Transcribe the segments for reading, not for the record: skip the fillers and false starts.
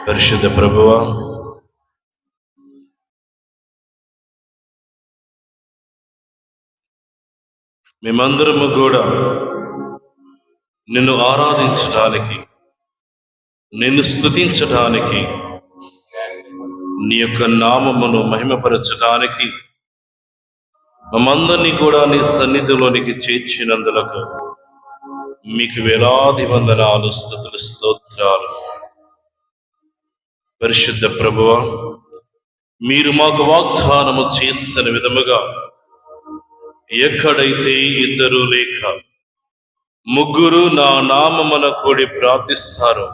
పరిశుద్ధ ప్రభువా, మేమందరము కూడా నిన్ను ఆరాధించడానికి, నిన్ను స్తుతించడానికి, నీ యొక్క నామమును మహిమపరచడానికి మమ్మందరినీ కూడా నీ సన్నిధిలోనికి చేర్చినందులకు మీకు వేలాది వందనాలు, స్తుతులు, స్తోత్రాలు. పరిశుద్ధ ప్రభువా, మీరు మాకు వాగ్దానము చేసిన విధముగా ఎక్కడైతే ఇద్దరు లేక ముగ్గురు నా నామమున కూడి ప్రార్థిస్తారో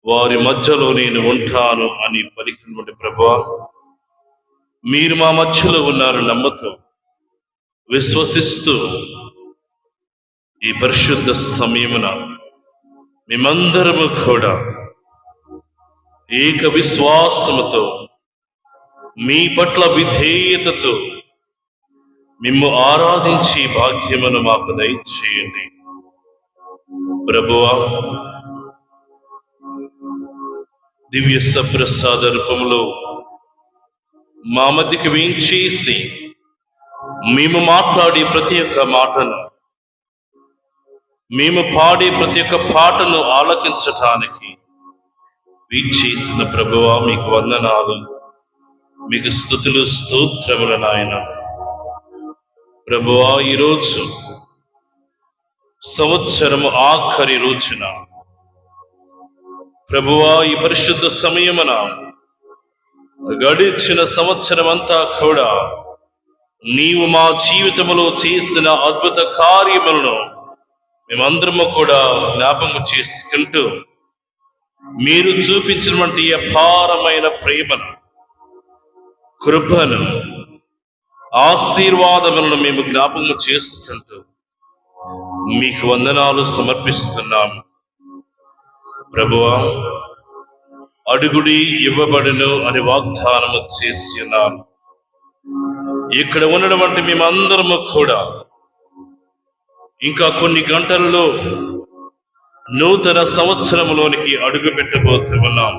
వారి మధ్యలో నేను ఉంటాను అని పలికినటువంటి ప్రభువా, మీరు మా మధ్యలో ఉన్నారని నమ్ముతూ విశ్వసిస్తూ ఈ పరిశుద్ధ సమయమున మేమందరము కూడా ఏక విశ్వాసముతో మీ పట్ల విధేయతతో మిమ్ము ఆరాధించి భాగ్యమును మాకు దయచేయండి. ప్రభువా, దివ్య సప్రసాద రూపంలో మా మధ్యకి వేంచేసి మేము మాట్లాడే ప్రతి ఒక్క మాటను, మేము పాడే ప్రతి ఒక్క పాటను ఆలకించటానికి వీచేసిన ప్రభువా, మీకు వందనాలు, మీకు స్తుతులు, స్తోత్రములు నాయన. ప్రభువా, ఈరోజు సంవత్సరము ఆఖరి రోజున ప్రభువా, ఈ పరిశుద్ధ సమయమున గడిచిన సంవత్సరం అంతా కూడా నీవు మా జీవితంలో చేసిన అద్భుత కార్యములను మేమందరము కూడా జ్ఞాపకం చేసుకుంటూ మీరు చూపించినటువంటి అపారమైన ప్రేమను, కృపను, ఆశీర్వాదములను మేము జ్ఞాపకం చేసుకుంటూ మీకు వందనాలు సమర్పిస్తున్నాము. ప్రభువా, అడుగుడి ఇవ్వబడును అని వాగ్దానము చేసి ఉన్నాను. ఇక్కడ ఉన్నటువంటి మేమందరము కూడా ఇంకా కొన్ని గంటల్లో నూతన సంవత్సరంలోనికి అడుగు పెట్టబోతున్నాం.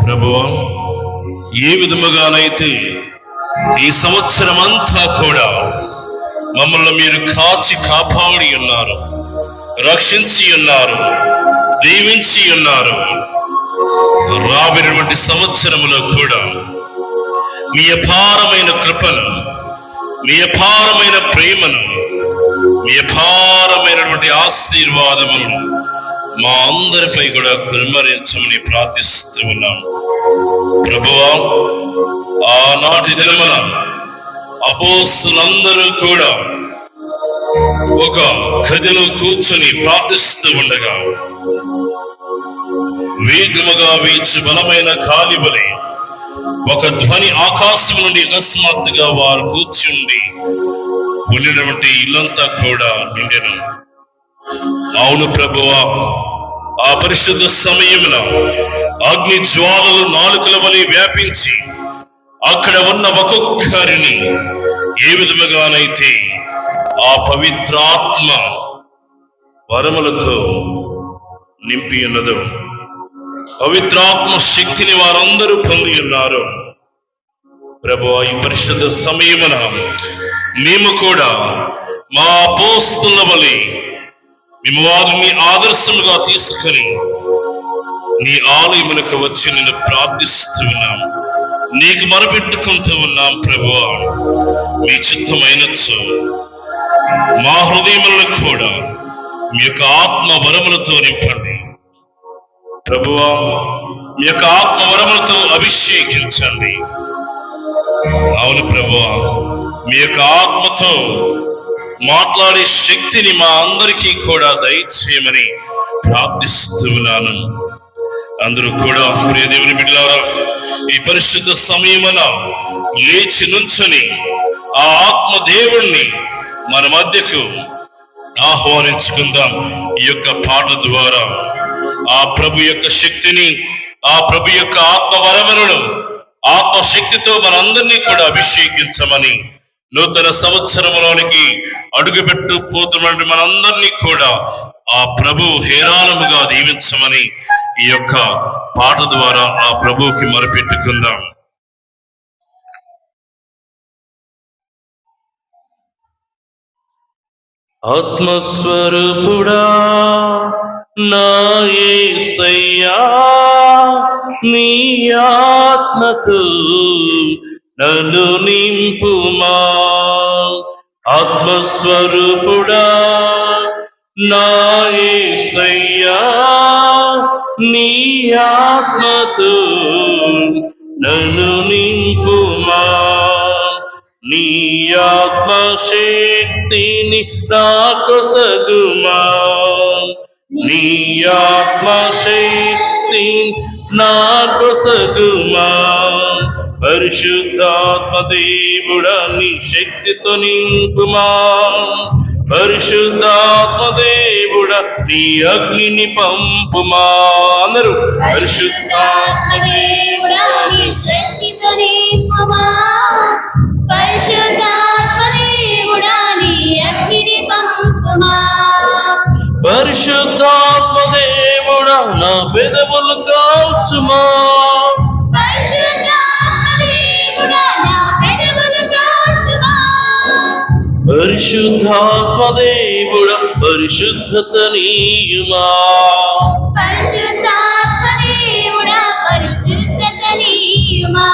ప్రభువా, ఏ విధముగానైతే ఈ సంవత్సరం అంతా కూడా మమ్మల్ని మీరు కాచి కాపాడి ఉన్నారు, రక్షించి ఉన్నారు, దీవించి ఉన్నారు, రాబోయేటువంటి సంవత్సరములో కూడా మీ అపారమైన కృపను, మీ అపారమైన ప్రేమను, మీ అపారమైనటువంటి ఆశీర్వాదములను మా అందరిపై కూడా కుమ్మరించమని ప్రార్థిస్తూ ఉన్నాం. ప్రభువా, ఆనాటి దినమున అపోస్తులందరూ కూడా ఒక గదిలో కూర్చొని ప్రార్థిస్తూ ఉండగా వేగముగా వీచు బలమైన గాలి వలె ఒక ధ్వని ఆకాశం నుండి అకస్మాత్తుగా వారు కూర్చుండి ఉండినటువంటి ఇల్లంతా కూడా నిండెను. అవును ప్రభువా, ఆ పరిశుద్ధ సమయమున అగ్ని జ్వాలలు నాలుకల వలె వ్యాపించి అక్కడ ఉన్న ఒక్కొక్కరిని ఏ విధముగానైతే ఆ పవిత్రాత్మ వరములతో నింపి ఉన్నదో, పవిత్రాత్మ శక్తిని వారందరూ పొంది ఉన్నారు. ప్రభువా, ఈ పరిశుద్ధ సమయమున మేము కూడా మా అపోస్తలుల వలె మేము వారిని ఆదర్శముగా తీసుకొని నీ ఆలయములకు వచ్చి నిన్ను ప్రార్థిస్తూ ఉన్నాం, నీకు మొరపెట్టుకుంటూ ఉన్నాం. ప్రభువా, మీ చిత్తమైనచో మా హృదయములను కూడా మీ యొక్క ఆత్మ వరములతో నింపండి. ప్రభువా, మీ యొక్క ఆత్మ వరములతో అభిషేకించండి. అవును ప్రభువా, మీ యొక్క ఆత్మతో మాట్లాడే శక్తిని మా అందరికీ కూడా దయచేయమని ప్రార్థిస్తూ ఉన్నాను. అందరూ కూడా ప్రియ దేవుని బిడ్డలారా, ఈ పరిశుద్ధ సమయమున లేచి నుంచొని ఆ ఆత్మ దేవుణ్ణి మన మధ్యకు ఆహ్వానించుకుందాం. ఈ యొక్క పాట ద్వారా ఆ ప్రభు యొక్క శక్తిని, ఆ ప్రభు యొక్క ఆత్మవరములను ఆత్మశక్తితో మనందరినీ కూడా అభిషేకించమని, నూతన సంవత్సరంలోనికి అడుగుపెట్టు పోతున్నటువంటి మనందరినీ కూడా ఆ ప్రభు హేరాళముగా దీవించమని ఈ యొక్క పాట ద్వారా ఆ ప్రభువుకి మొరపెట్టుకుందాం. ఆత్మస్వరూపుడా నా యేసయ్యా, నీ ఆత్మతో నన్ను నింపుమా. ఆత్మస్వరూపుడా నా యేసయ్యా, నీ ఆత్మతో నన్ను నింపుమా. నీ ఆత్మశక్తిని నాకొసగుమా. నీ ఆత్మశక్తిని నాకొసగుమా. పరిశుద్ధాత్మ దేవుడా నీ శక్తితో నింపుమా. పరిశుద్ధాత్మ దేవుడా నీ అగ్నిని పంపుమా. అందరూ పరిశుద్ధాత్మ దేవుడా నీ శక్తితో నింపుమా. పరిశుద్ధాత్మ దేవుడా నీ అగ్నిని పంపుమా. పరిశుద్ధాత్మ దేవుడా నా పెదవులు కాల్చుమా. పరిశుద్ధాత్మ దేవుడా నా పెదవులు కాల్చుమా. పరిశుద్ధాత్మ దేవుడా పరిశుద్ధత నీయుమా. పరిశుద్ధాత్మ దేవుడా పరిశుద్ధత నీయుమా.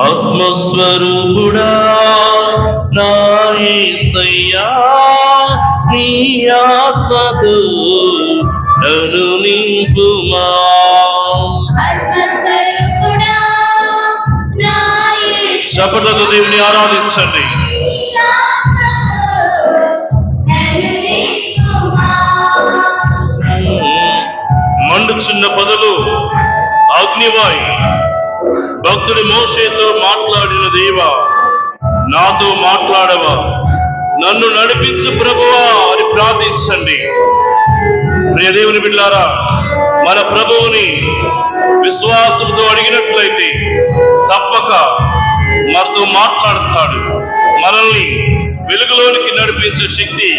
ఆత్మస్వరూపుడా నా యేసయ్యా, నీ ఆత్మతో నన్ను నింపుమా. ఆత్మస్వరూపుడా నా యేసయ్యా, చప్పట్లతో దేవుని ఆరాధించండి. మండుచున్న పొదలు అగ్నివాయ్ భక్తుడి మోషేతో మాట్లాడిన దేవా, నాతో మాట్లాడవా, నన్ను నడిపించు ప్రభువా అని ప్రార్థించండి. ప్రియ దేవుని బిడ్డలారా, మన ప్రభువుని విశ్వాసంతో అడిగినట్లయితే తప్పక మనతో మాట్లాడతాడు. మనల్ని వెలుగులోనికి నడిపించే శక్తి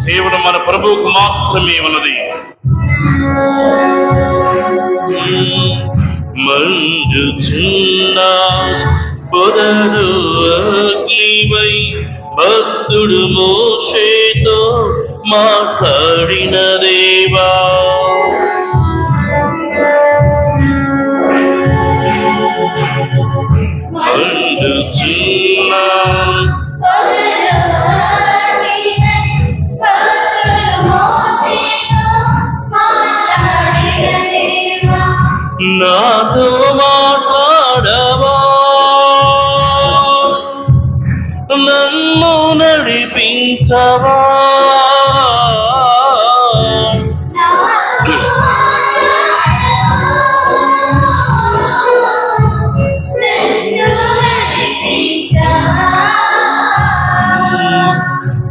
కేవలం మన ప్రభువుకు మాత్రమే ఉన్నది. మండుచున్న పొదలు అగ్నివై భక్తుడు మోషేతో మాట్లాడిన దేవా, మండుచున్న నాతో మాట్లాడవా, నన్ను నడిపించవా.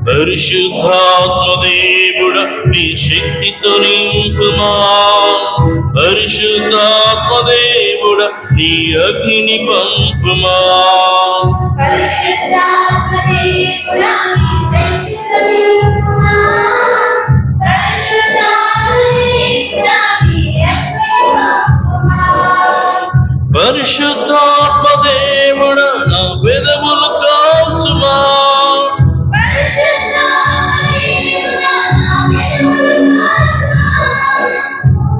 పరిశుద్ధాత్మ దేవుడా నీ శక్తితో నింపుమా. పరిశుద్ధాత్మ దేవుడా నీ అగ్నిని పంపుమా. పరిశుద్ధాత్మ దేవుడా నీ శక్తితో నింపుమా. పరిశుద్ధాత్మ దేవుడా నీ అగ్నిని పంపుమా. పరిశుద్ధాత్మ దేవుడా నా పెదవులు కాల్చుమా.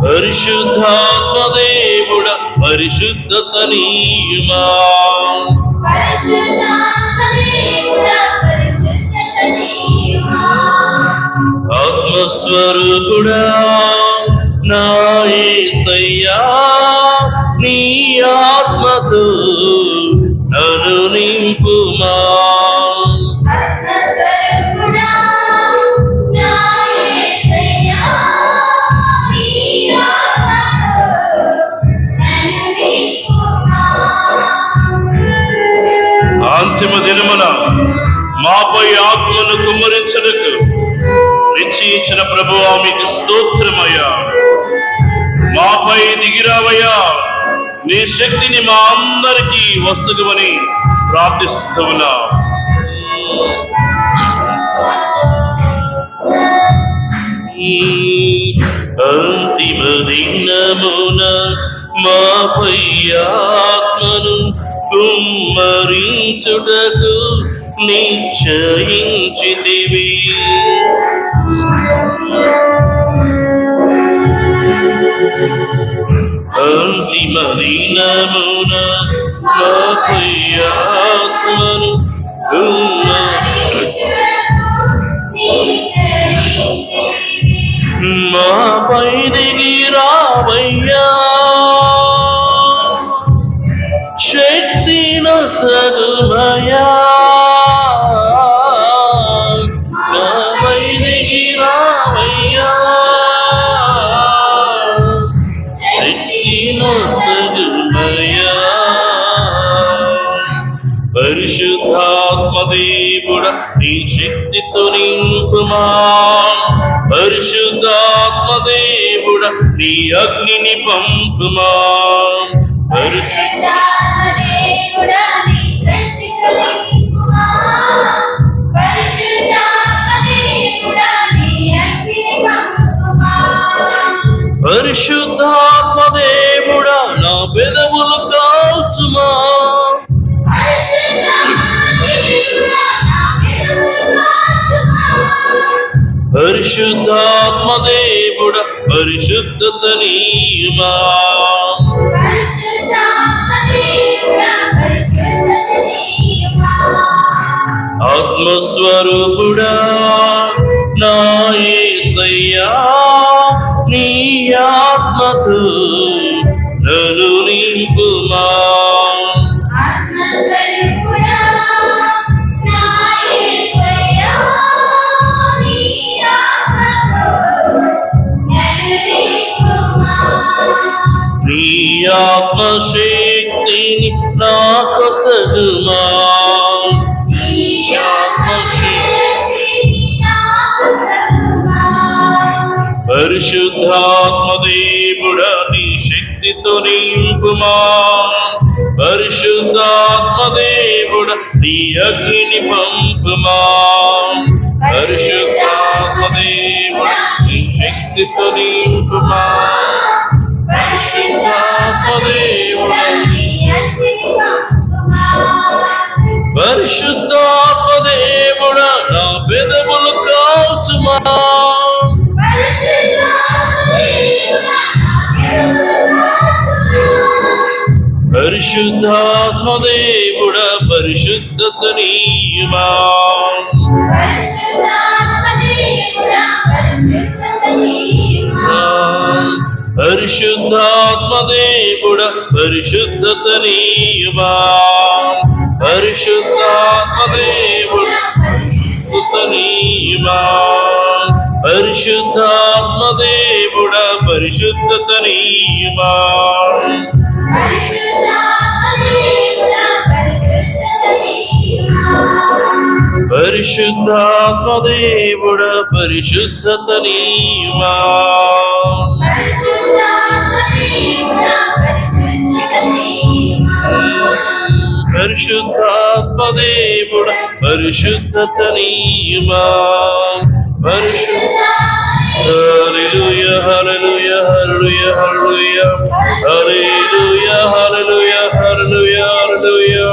పరిశుద్ధాత్మ దేవుడా పరిశుద్ధత నీయుమా. ఆత్మస్వరూపుడా నా యేసయ్యా, నీ ఆత్మతో నన్ను నింపుమా. అంతిమ దినమున మాపై ఆత్మను కుమ్మరించుటకు నిశ్చయించిన ప్రభువా మీకు స్తోత్రమయ్యా. మాపై దిగిరావయ్యా, నీ శక్తిని మా అందరికీ వసగుమని ప్రార్థిస్తున్నా. అంతిమ దినమున మాపై ఆత్మను కుమ్మరించుటకు నిశ్చయించితివి. అంతిమ దినమున మాపై ఆత్మను మాపై దిగి రావయ్యా, శక్తి నొసగుమయా. మాపై దిగి రావయ్యా, శక్తి నొసగుమయా. పరిశుద్ధాత్మ దేవుడ నీ శక్తితో నింపుమా. పరిశుద్ధాత్మ దేవుడ నీ అగ్నిని పంపుమా. పరిశుద్ధాత్మ దేవుడా నీ శక్తితో నింపుమా. పరిశుద్ధాత్మ దేవుడా నీ అగ్నిని పంపుమా. పరిశుద్ధాత్మ దేవుడా నా పెదవులు కాల్చుమా. పరిశుద్ధాత్మ దేవుడ పరిశుద్ధత నీయుమా. ఆత్మస్వరూపుడా నా యేసయ్యా, నీ ఆత్మతో నన్ను నింపుమా. నీ ఆత్మశక్తిని నాకు సగుమా. పరిశుద్ధాత్మ దేవుడ నీ శక్తితో నింపుమా. పరిశుద్ధాత్మ దేవుడ నీ అగ్నిని పంపుమా. పరిశుద్ధాత్మ దేవుడ నీ శక్తితో నింపుమా. పరిశుద్ధాత్మ దేవుడ పరిశుద్ధాత్మ దేవుడ నా పెదవులు కాల్చుమా. పరిశుద్ధాత్మ దేవుడ పరిశుద్ధత నీయుమా. పరిశుద్ధాత్మ దేవుడ పరిశుద్ధత నీయుమా. పరిశుద్ధాత్మ దేవుడ పరిశుద్ధత నీయుమా. పరిశుద్ధాత్మ దేవుడ పరిశుద్ధత నీయుమా. పరిశుద్ధాత్మ దేవుడ పరిశుద్ధత నీయుమా. పరిశుద్ధాత్మ దేవుడ పరిశుద్ధత నీయుమా. హల్లెలూయా హల్లెలూయా హల్లెలూయా హల్లెలూయా హల్లెలూయా హల్లెలూయా హల్లెలూయా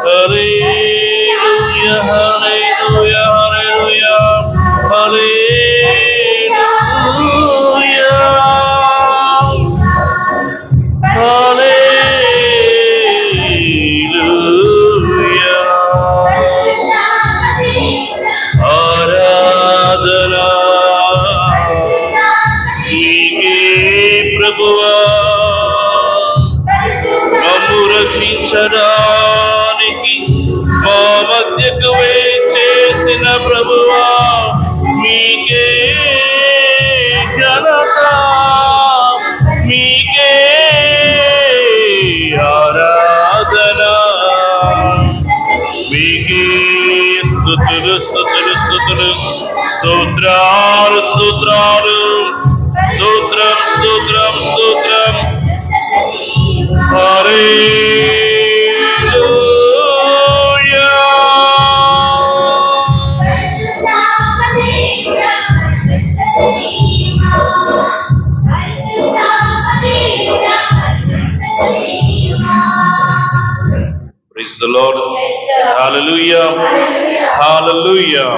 హల్లెలూయా హల్లెలూయా హల్లెలూయా హల్లెలూయా హల్లెలూయా. ఆరాధనా నీకే ప్రభువా, మమ్ము రక్షించడానికి మా మధ్యకు వేచేసిన ప్రభువా, మీకే ఘనత, మీకే ఆరాధన, మీకే స్తుతులు స్తుతులు స్తుతులు, స్తోత్రాలు స్తోత్రాలు, స్తోత్రం స్తోత్రం స్తోత్రం. హల్లెలూయా. పరిశుద్ధాత్మ దేవుడా పరిశుద్ధత నీయుమా. the Lord. Hallelujah. Hallelujah.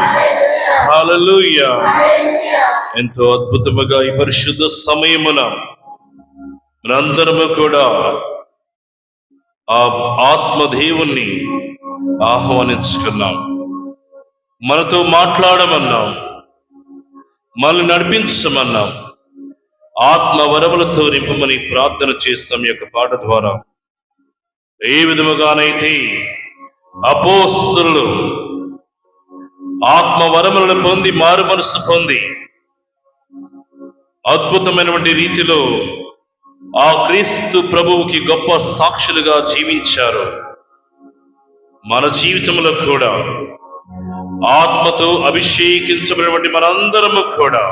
Hallelujah. ఎంతో అద్భుతముగా ఈ పరిశుద్ధ సమయమున మనందరము కూడా ఆ ఆత్మదేవుణ్ణి ఆహ్వానించుకున్నాం. మనతో మాట్లాడమన్నాం, మనల్ని నడిపించమన్నాం, ఆత్మ వరములతో నింపమని ప్రార్థన చేస్తాం. ఈ యొక్క పాట ద్వారా ఏ విధముగానైతే అపోస్తలులు ఆత్మ వరములను పొంది మారు మనసు పొంది అద్భుతమైనటువంటి రీతిలో ఆ క్రీస్తు ప్రభువుకి గొప్ప సాక్షులుగా జీవించారు, మన జీవితంలో కూడా ఆత్మతో అభిషేకించబడినటువంటి మనందరము కూడా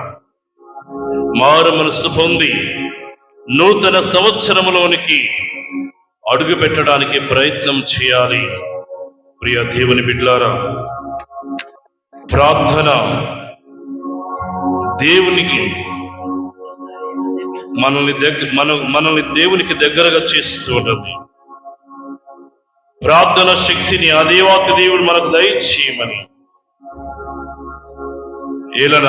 మారు మనసు పొంది నూతన సంవత్సరములోనికి అడుగు పెట్టడానికి ప్రయత్నం చేయాలి. ప్రియ దేవుని బిడ్డలారా, ప్రార్థన దేవునికి మనల్ని దేవునికి దగ్గరగా చేస్తూ ఉంటుంది. ప్రార్థన శక్తిని ఆ దేవాతి దేవుడు మనకు దయచేయమని ఏలన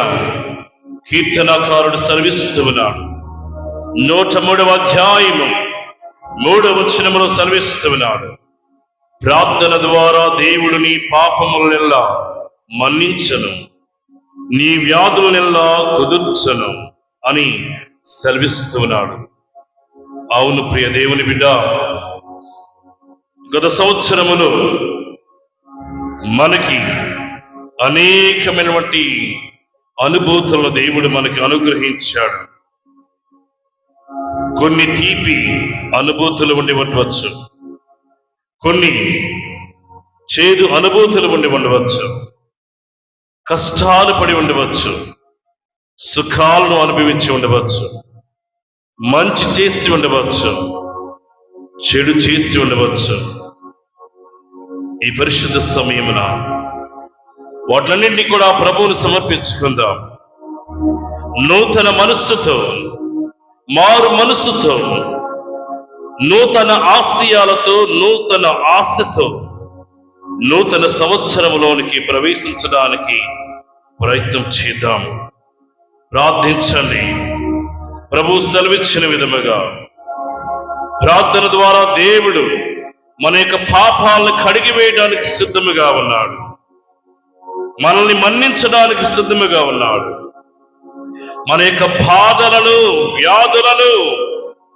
కీర్తనకారుడు సెలవిస్తూ ఉన్నాడు. 103వ అధ్యాయము 3వ వచనములో సెలవిస్తూ ఉన్నాడు, ప్రార్థన ద్వారా దేవుడు నీ పాపములనెల్లా మన్నించను, నీ వ్యాధులనెల్లా కుదుర్చను అని సెలవిస్తూ ఉన్నాడు. అవును ప్రియ దేవుని బిడ్డ, గత సంవత్సరములో మనకి అనేకమైనటువంటి అనుభూతులను దేవుడు మనకి అనుగ్రహించాడు. కొన్ని తీపి అనుభూతులు ఉండి ఉండవచ్చు, కొన్ని చేదు అనుభూతులు ఉండి ఉండవచ్చు, కష్టాలు పడి ఉండవచ్చు, సుఖాలను అనుభవించి ఉండవచ్చు, మంచి చేసి ఉండవచ్చు, చెడు చేసి ఉండవచ్చు. ఈ పరిశుద్ధ సమయమున వాటిలన్నింటినీ కూడా ప్రభువుని సమర్పించుకుందాం. నూతన మనస్సుతో, మారు మనస్సుతో, నూతన ఆశయాలతో, నూతన ఆశతో నూతన సంవత్సరంలోనికి ప్రవేశించడానికి ప్రయత్నం చేద్దాం. ప్రార్థించండి. ప్రభు సెలవిచ్చిన విధముగా ప్రార్థన ద్వారా దేవుడు మన యొక్క పాపాలను కడిగివేయడానికి సిద్ధముగా ఉన్నాడు, మనల్ని మన్నించడానికి సిద్ధముగా ఉన్నాడు, మన యొక్క బాధలను వ్యాధులను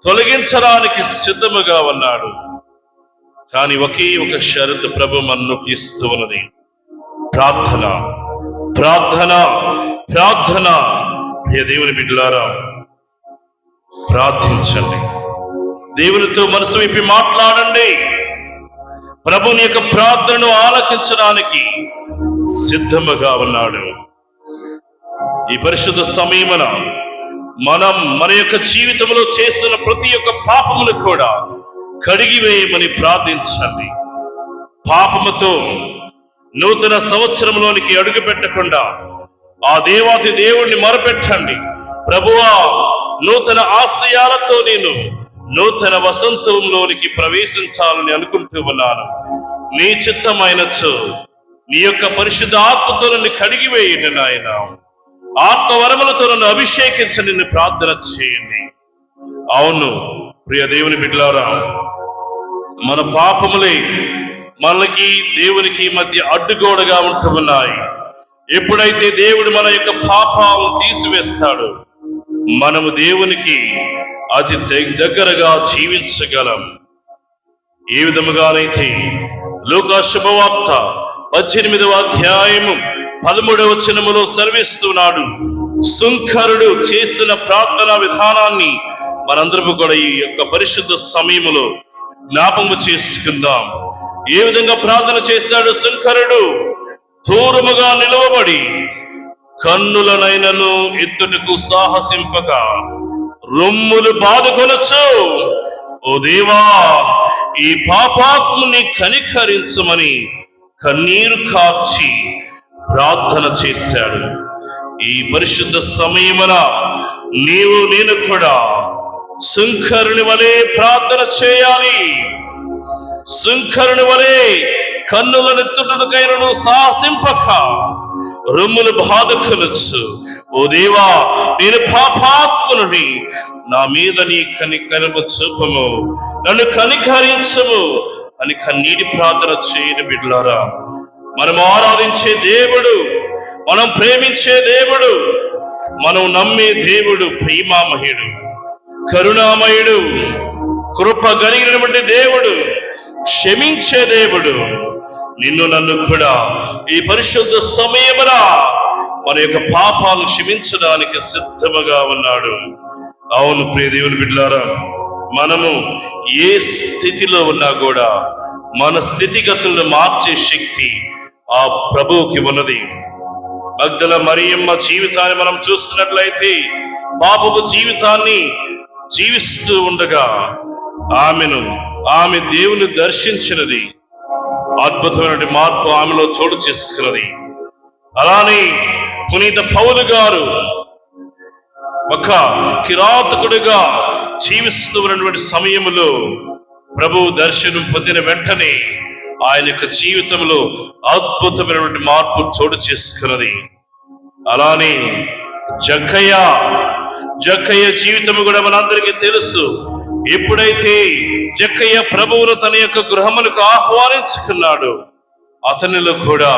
తొలగించడానికి సిద్ధముగా ఉన్నాడు. కానీ ఒకే ఒక షరతు ప్రభు మనకు ఇస్తూ ఉన్నది, ప్రార్థన, ప్రార్థన, ప్రార్థన. ప్రియ దేవుని బిడ్డలారా, ప్రార్థించండి, దేవునితో మనసు విప్పి మాట్లాడండి. ప్రభుని యొక్క ప్రార్థనను ఆలకించడానికి సిద్ధముగా ఉన్నాడు. ఈ పరిశుద్ధ సమయమున మనం మన యొక్క జీవితంలో చేసిన ప్రతి ఒక్క పాపమును కూడా కడిగివేయమని ప్రార్థించండి. పాపముతో నూతన సంవత్సరంలోనికి అడుగు పెట్టకుండా ఆ దేవాతి దేవుణ్ణి మొరపెట్టండి. ప్రభువా, నూతన ఆశయాలతో నేను నూతన వసంతంలోనికి ప్రవేశించాలని అనుకుంటూ ఉన్నాను. నీ చిత్తమైనచో నీ యొక్క పరిశుద్ధ ఆత్మతో నన్ను కడిగివేయండి నాయన. ఆత్మవరములతో నన్ను అభిషేకించండి, నిన్ను ప్రార్థన చేయండి. అవును ప్రియ దేవుని బిడ్డలారా, మన పాపములే మనకి దేవునికి మధ్య అడ్డుగోడగా ఉంటూ ఉన్నాయి. ఎప్పుడైతే దేవుడు మన యొక్క పాపాలను తీసివేస్తాడో మనము దేవునికి అతి దగ్గరగా జీవించగలం. ఏ విధముగానైతే లూకా శుభవార్త 18వ అధ్యాయము 13వ వచనములో సెలవిస్తున్నాడు, సుంకరుడు చేసిన ప్రార్థనా విధానాన్ని మనందరము కూడా ఈ యొక్క పరిశుద్ధ సమయములో జ్ఞాపకము చేసుకుందాం. ఏ విధంగా ప్రార్థన చేశాడు సుంకరుడు? దూరముగా నిలవబడి కన్నులనైనను ఎత్తుటకు సాహసింపక రొమ్ములు బాదుకొనొచ్చు, ఓ దేవా ఈ పాపాత్ముని కనికరించమని కన్నీరు కార్చి ప్రార్థన చేశాడు. ఈ పరిశుద్ధ సమయమున నీవు నేను కూడా సుంకరుని వలె ప్రార్థన చేయాలి. సుంకరుని వలె కన్నులనెత్తుటకైనను సాహసింపక రొమ్ములు బాధకునొచ్చు. ఓ దేవా, నేను పాపాత్ముని, నా మీద నీ కనికరము చూపము, నన్ను కనికరించము అని కన్నీటి ప్రార్థన చేయని బిడ్డలారా, మనం ఆరాధించే దేవుడు, మనం ప్రేమించే దేవుడు, మనం నమ్మే దేవుడు ప్రేమామయుడు, కరుణామయుడు, కృప కలిగినటువంటి దేవుడు, క్షమించే దేవుడు. నిన్ను నన్ను కూడా ఈ పరిశుద్ధ సమయమున మన యొక్క పాపాలను క్షమించడానికి సిద్ధముగా ఉన్నాడు. అవును ప్రియ దేవుని బిడ్డలారా, మనము ఏ స్థితిలో ఉన్నా కూడా మన స్థితిగతులను మార్చే శక్తి ఆ ప్రభువుకి ఉన్నది. మగ్దల మరియమ్మ జీవితాన్ని మనం చూస్తున్నట్లయితే, పాపపు జీవితాన్ని జీవిస్తూ ఉండగా ఆమె దేవుని దర్శించినది, అద్భుతమైన మార్పు ఆమెలో చోటు చేసుకున్నది. అలానే పునీత పౌలు గారు ఒక కిరాతకుడిగా జీవిస్తూ ఉన్నటువంటి సమయంలో ప్రభువు దర్శనం పొందిన వెంటనే ఆయన యొక్క జీవితంలో అద్భుతమైనటువంటి మార్పు చోటు చేసుకున్నది. అలానే జక్కయ్య జీవితం కూడా మనందరికీ తెలుసు. ఎప్పుడైతే జక్కయ్య ప్రభువును తన యొక్క గృహములకు ఆహ్వానించుకున్నాడు, అతనిలో కూడా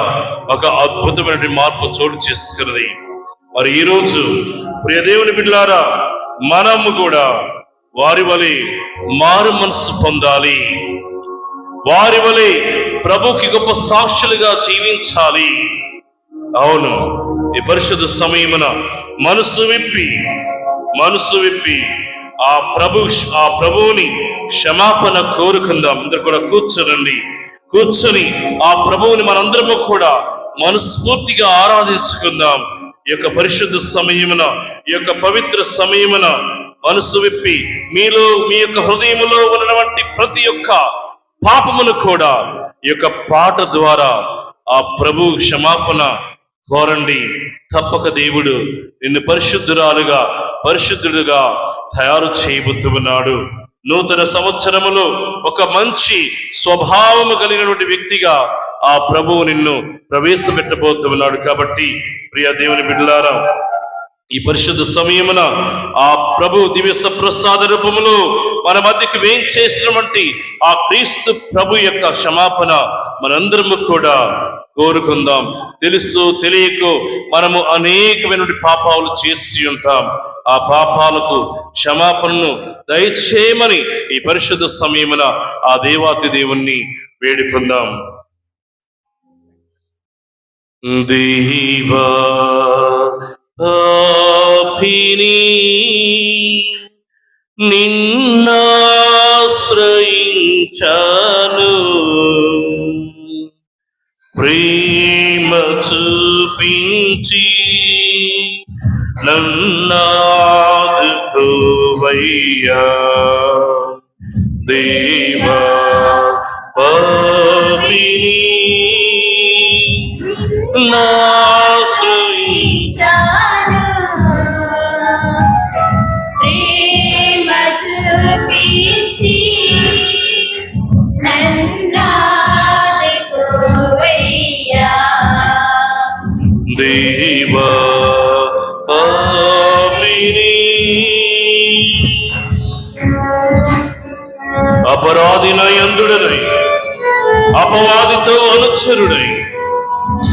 ఒక అద్భుతమైన మార్పు చోటు చేసుకున్నది. మరి ఈరోజు ప్రియ దేవుని బిడ్డలారా, మనము కూడా వారి వలె మారు మనస్సు పొందాలి, వారి వలె ప్రభుకి గొప్ప సాక్షులుగా జీవించాలి. అవును, ఈ పరిశుద్ధ సమయమున మనసు విప్పి ఆ ప్రభువుని క్షమాపణ కోరుకుందాం. అందరు కూడా కూర్చొని ఆ ప్రభువుని మనందరము కూడా మనస్ఫూర్తిగా ఆరాధించుకుందాం. ఈ యొక్క పరిశుద్ధ సమయమున, ఈ యొక్క పవిత్ర సమయమున మనసు విప్పి మీ యొక్క హృదయములో ఉన్నటువంటి ప్రతి ఒక్క పాపమును కూడా ఈ యొక్క పాట ద్వారా ఆ ప్రభు క్షమాపణ కోరండి. తప్పక దేవుడు నిన్ను పరిశుద్ధుడుగా తయారు చేయబోతున్నాడు. నూతన సంవత్సరములో ఒక మంచి స్వభావము కలిగినటువంటి వ్యక్తిగా ఆ ప్రభువు నిన్ను ప్రవేశపెట్టబోతున్నాడు. కాబట్టి ప్రియ దేవుని బిడ్డలారా, ఈ పరిశుద్ధ సమయమున ఆ ప్రభు దివ్య సప్రసాద రూపములో మన మధ్యకి వేయించేసినటువంటి ఆ క్రీస్తు ప్రభు యొక్క క్షమాపణ మనందరము కూడా కోరుకుందాం. తెలుసు తెలియకో మనము అనేకమైన పాపాలు చేసి ఉంటాం. ఆ పాపాలకు క్షమాపణను దయచేయమని ఈ పరిశుద్ధ సమయమున ఆ దేవాతి దేవుణ్ణి వేడుకుందాం. దేవా పాపిని నిన్నాశ్రయించాను, ప్రేమ చూపించి నన్నాదుకోవయ్యా. దేవా పాపిని ప్రేమ చూపించి నన్నాదుకోవయ్యా. దేవా పాపిని అపరాధినై అందుడనై అపవాదితో అనుచరుడై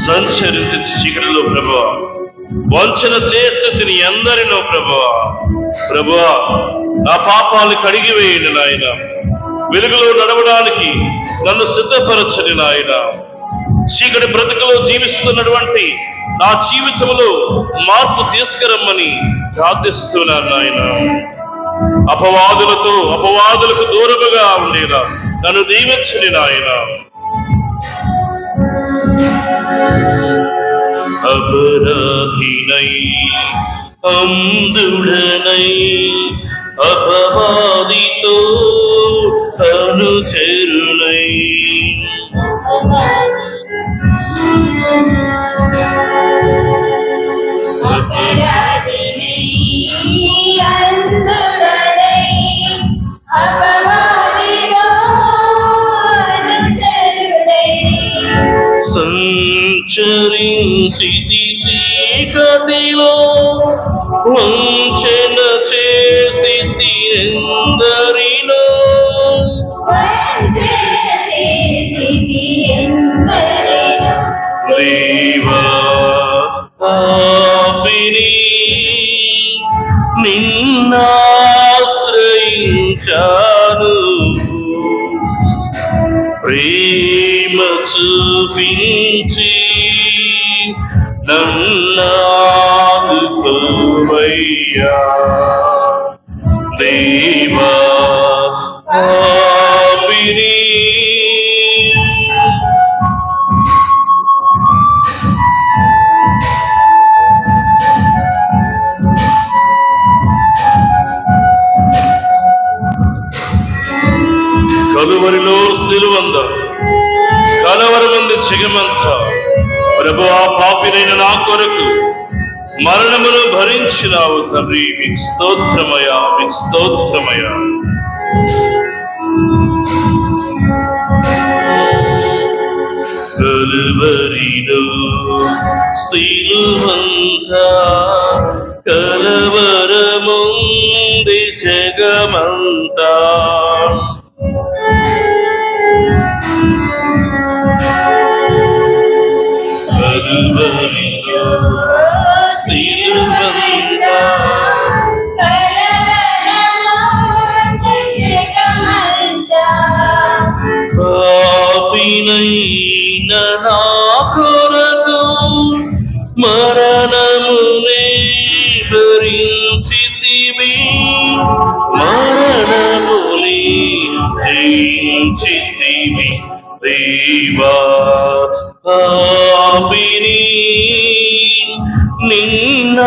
సంచరిత చీకటిలో ప్రభువా, వంచన చేసి తిని అందరిలో ప్రభువా నా పాపాలు కడిగి వేయండి నాయన. వెలుగులో నడవడానికి నన్ను సిద్ధపరచని నాయన. చీకటి బ్రతుకులో జీవిస్తున్నటువంటి నా జీవితంలో మార్పు తీసుకురమ్మని ప్రార్థిస్తున్నాను నాయన. అపవాదులకు దూరముగా ఉండేలా నన్ను దీవించని నాయన. అపరాధినై అందుడనై అపవాదితో అనుచరులై అపరాధినై అందుడనై అపవాదితో నిన్నాశ్రయించాను, ప్రేమ చూపించి నన్నాదుకోవయ్యా దేవా పాపిని. కలువరిలో సిలువంద కలవరమందు జగమంత ప్రభువా పాపినైన నా కొరకు మరణమును భరించినావు తండ్రి. మీకు స్తోత్రమయ్యా, మీకు స్తోత్రమయ్యా. కలువరిలో సిలువంత కలవరముంది జగమంతా, కలువరిలో సిలువంత పాపినైన నా కొరకు మరణమునే భరించితివి, మరణమునే జయించితివి దేవా పాపిని నిన్నాశ్రయించాను,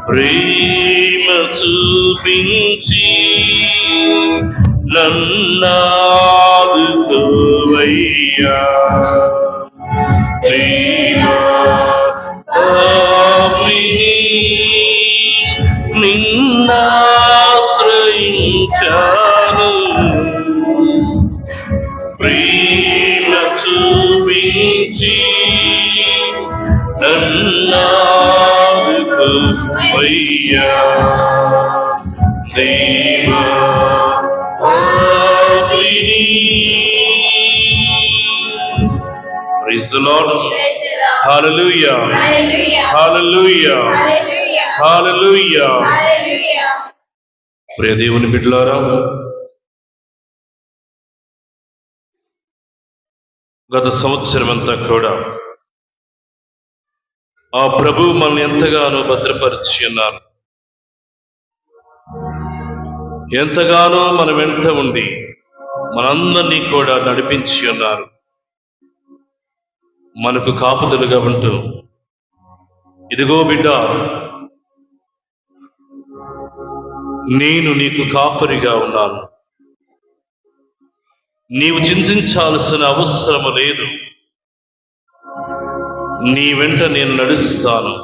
ప్రేమ చూపించి నన్నాదుకోవయ్యా దేవా పాపిని నిన్నాశ్రయించాను, ప్రేమ చూపించి నన్నాదుకోవయ్యా దేవా పాపిని. Praise the Lord. Hallelujah. Hallelujah. Hallelujah. ప్రియ దేవుని బిడ్డలారా, గత సంవత్సరం అంతా కూడా ఆ ప్రభువు మనల్ని ఎంతగానో భద్రపరిచి ఉన్నారు, ఎంతగానో మన వెంట ఉండి మనందరినీ కూడా నడిపించి ఉన్నారు. మనకు కాపుదలుగా ఉంటూ, ఇదిగో బిడ్డ నేను నీకు కాపరిగా ఉన్నాను, నీవు చింతించాల్సిన అవసరము లేదు, నీ వెంట నేను నడుస్తాను,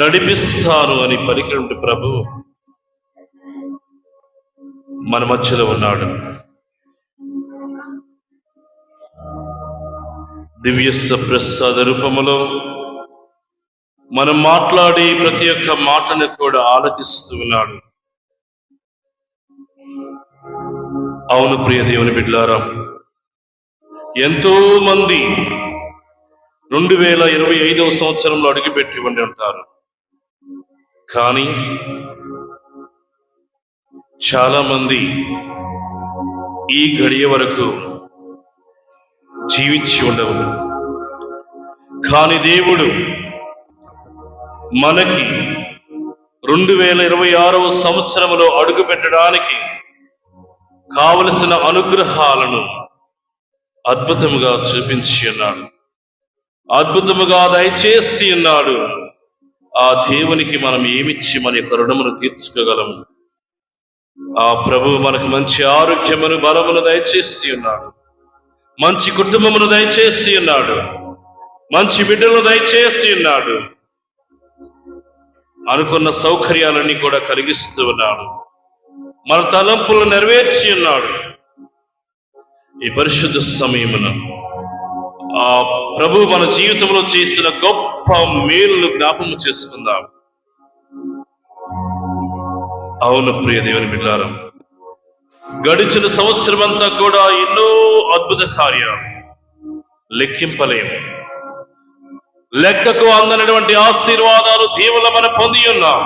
నడిపిస్తాను అని పలికినటువంటి ప్రభు మన మధ్యలో ఉన్నాడు. దివ్య ప్రసాద రూపములో మనం మాట్లాడే ప్రతి ఒక్క మాటను కూడా ఆలకిస్తూ ఉన్నాడు. అవును ప్రియ దేవుని బిడ్డలారా, ఎంతో మంది 2025వ సంవత్సరంలో అడుగుపెట్టి ఉండి ఉంటారు, కానీ చాలా మంది ఈ గడియ వరకు జీవించి ఉండవు. కానీ దేవుడు మనకి 2026వ సంవత్సరంలో అడుగు పెట్టడానికి కావలసిన అనుగ్రహాలను అద్భుతముగా చూపించి ఉన్నాడు, అద్భుతముగా దయచేసి ఉన్నాడు. ఆ దేవునికి మనం ఏమిచ్చి మన యొక్క రుణమును తీర్చుకోగలము? ఆ ప్రభువు మనకు మంచి ఆరోగ్యమును బలమును దయచేసి ఉన్నాడు, మంచి కుటుంబమును దయచేసి ఉన్నాడు, మంచి బిడ్డలను దయచేసి ఉన్నాడు, అనుకున్న సౌకర్యాలన్నీ కూడా కలిగిస్తూ ఉన్నాడు, మన తలంపులను నెరవేర్చి ఉన్నాడు. ఈ పరిశుద్ధ సమయమున ఆ ప్రభు మన జీవితంలో చేసిన గొప్ప మేలును జ్ఞాపకం చేసుకుందాం. అవును ప్రియ దేవుని బిడ్డలారా, గడిచిన సంవత్సరం అంతా కూడా ఎన్నో అద్భుత కార్యాలు లెక్కింపలేము. లెక్కకు అందనటువంటి ఆశీర్వాదాలు దీవులు మనం పొంది ఉన్నాం.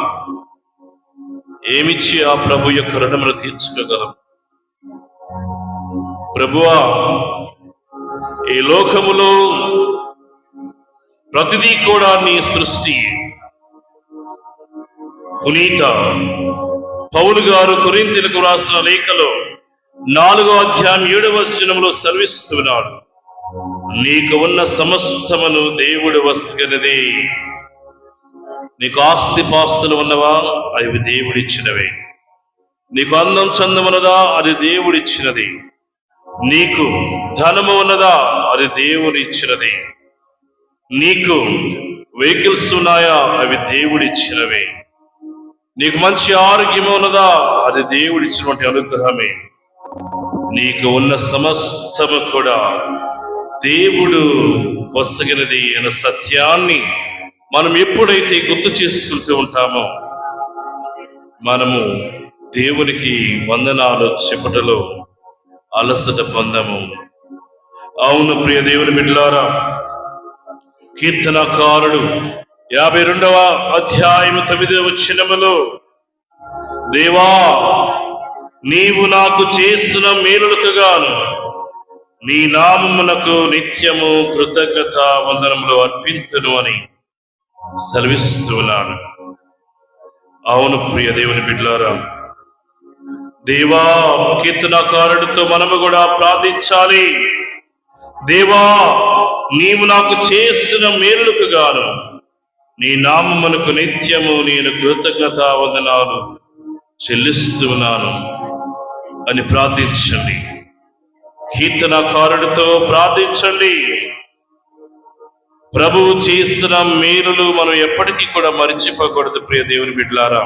ఏమిచ్చి ఆ ప్రభు యొక్క రుణమును తీర్చుకోగలం? ప్రభువా, ఈ లోకములో ప్రతిదీ కూడా నీ సృష్టి. పునీత పౌలు గారు కొరింథీయులకు రాసిన లేఖలో 4వ అధ్యాయం 7వ వచనములో సెలవిస్తున్నాడు, నీకు ఉన్న సమస్తమును దేవుడు వసగనిదే. నీకు ఆస్తిపాస్తులు ఉన్నవా? అవి దేవుడిచ్చినవే. నీకు అందం చందం ఉన్నదా? అది దేవుడిచ్చినది. నీకు ధనము ఉన్నదా? అది దేవుడిచ్చినది. నీకు వెహికల్స్ ఉన్నాయా? అవి దేవుడిచ్చినవే. నీకు మంచి ఆరోగ్యం ఉన్నదా? అది దేవుడిచ్చినటువంటి అనుగ్రహమే. నీకు ఉన్న సమస్తము కూడా దేవుడు వసగినది అనే సత్యాన్ని మనం ఎప్పుడైతే గుర్తు చేసుకుంటూ ఉంటామో మనము దేవునికి వందనాలు చెప్పటలో అలసట పొందము. అవును ప్రియ దేవుని బిడ్డలారా, కీర్తనకారుడు 52వ అధ్యాయము 9వ వచనములో, దేవా నీవు నాకు చేసిన మేలులకు గాను నీ నామమునకు నిత్యము కృతజ్ఞత వందనములు అర్పింతును అని సెలవిస్తున్నాడు. అవును ప్రియ దేవుని బిడ్డలారా, దేవా కీర్తనకారుడితో మనము కూడా ప్రార్థించాలి. దేవా నీవు నాకు చేసిన మేలులకు గాను నీ నామమునకు నిత్యము నేను కృతజ్ఞత వందనాలు చెల్లిస్తున్నాను అని ప్రార్థించండి. కీర్తనకారుడితో ప్రార్థించండి. ప్రభువు చేసిన మేలులు మనం ఎప్పటికీ కూడా మరిచిపోకూడదు. ప్రియ దేవుని బిడ్డలారా,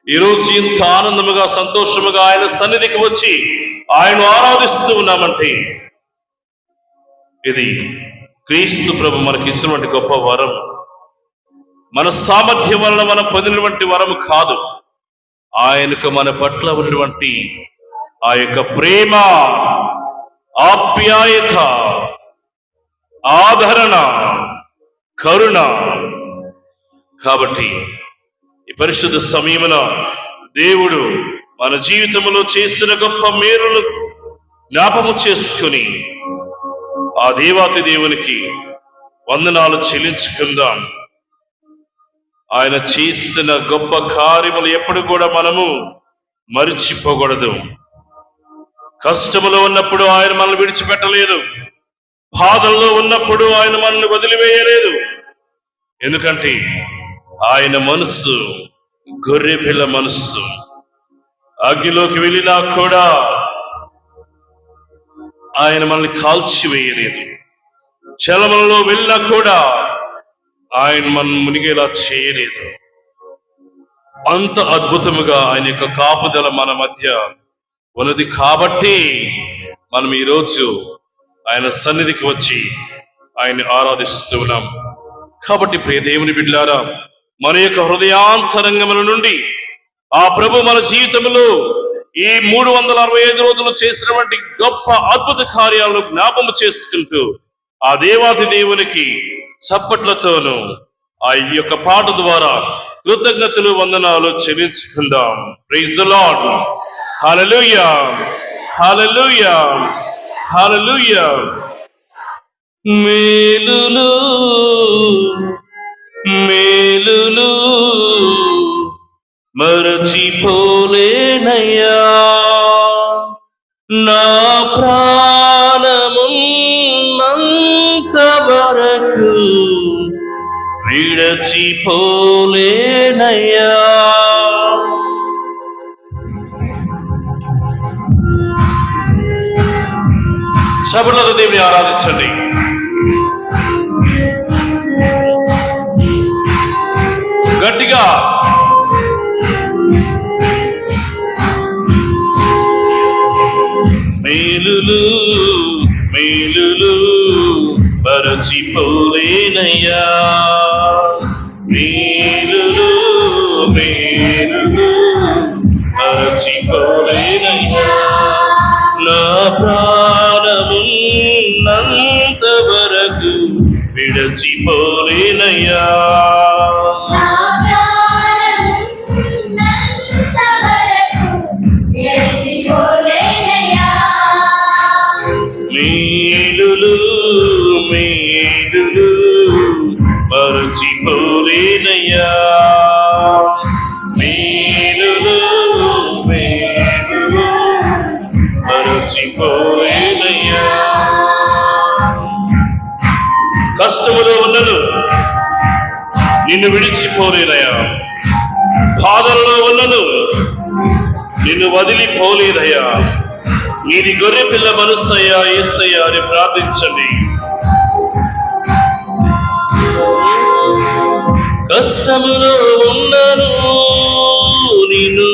ఈరోజు ఇంత ఆనందముగా సంతోషముగా ఆయన సన్నిధికి వచ్చి ఆయన ఆరాధిస్తూ ఉన్నామంటే ఇది క్రీస్తు ప్రభు మనకి ఇచ్చినటువంటి గొప్ప వరం. మన సామర్థ్యం వలన మనం పొందినటువంటి వరం కాదు. ఆయనకు మన పట్ల ఉన్నటువంటి ఆ యొక్క ప్రేమ, ఆప్యాయత, ఆదరణ, కరుణ. కాబట్టి ఈ పరిశుద్ధ సమయమున దేవుడు మన జీవితంలో చేసిన గొప్ప మేలును జ్ఞాపకం చేసుకుని ఆ దేవాతి దేవునికి వందనాలు చెల్లించుకుందాం. ఆయన చేసిన గొప్ప కార్యములు ఎప్పుడు కూడా మనము మరిచిపోకూడదు. కష్టములో ఉన్నప్పుడు ఆయన మనల్ని విడిచిపెట్టలేదు. బాధల్లో ఉన్నప్పుడు ఆయన మనల్ని వదిలివేయలేదు. ఎందుకంటే ఆయన మనస్సు గొర్రె పిల్ల మనస్సు. అగ్నిలోకి వెళ్ళినా కూడా ఆయన మనల్ని కాల్చివేయలేదు. చలమలలో వెళ్ళినా కూడా ఆయన మనం మునిగేలా చేయలేదు. అంత అద్భుతముగా ఆయన యొక్క కాపుదల మన మధ్య ఉన్నది. కాబట్టి మనం ఈరోజు ఆయన సన్నిధికి వచ్చి ఆయన ఆరాధిస్తూ ఉన్నాం. కాబట్టి ప్రియ దేవుని బిడ్డలారా, మన యొక్క హృదయాంతరంగముల నుండి ఆ ప్రభు మన జీవితంలో ఈ 365 రోజులు చేసినటువంటి గొప్ప అద్భుత కార్యాలను జ్ఞాపకం చేసుకుంటూ ఆ దేవాది దేవునికి చప్పట్లతోనూ ఆ యొక్క పాట ద్వారా కృతజ్ఞతలు వందనాలు చెల్లించుకుందాం. Praise the Lord. హల్లెలూయా, హల్లెలూయా, హల్లెలూయా. మేలులు మేలులు మరచిపోలేనయ్యా, నా ప్రాణమున్నంత వరకు విడచిపోలేనయ్యా. చప్పట్లతో దేవుని ఆరాధించండి. గట్టిగా మేలులు మేలులు మరచిపోలేనయ్యా, మేలులు మేలులు మరచిపోలేనయ్యా, నా ప్రాణమున్నంత వరకు విడచిపోలేనయ్యా. విడచిపోలేనయ్యా. నా ప్రాణమున్నంత వరకు విడిచిపోలేనయ్యా. మేలులు మేలులు మరచిపోలేనయ్యా. మేలులు మేలులు మరచిపోలేనయ్యా. కష్టములో ఉన్నను నిన్ను విడిచిపోలేనయ్యా. బాధల్లో ఉన్నను నిన్ను వదిలిపోలేనయ్యా. నీది గొర్రె పిల్ల మనస్సయ్యా యేసయ్యా అని ప్రార్థించండి. కష్టములో ఉన్నను నిన్ను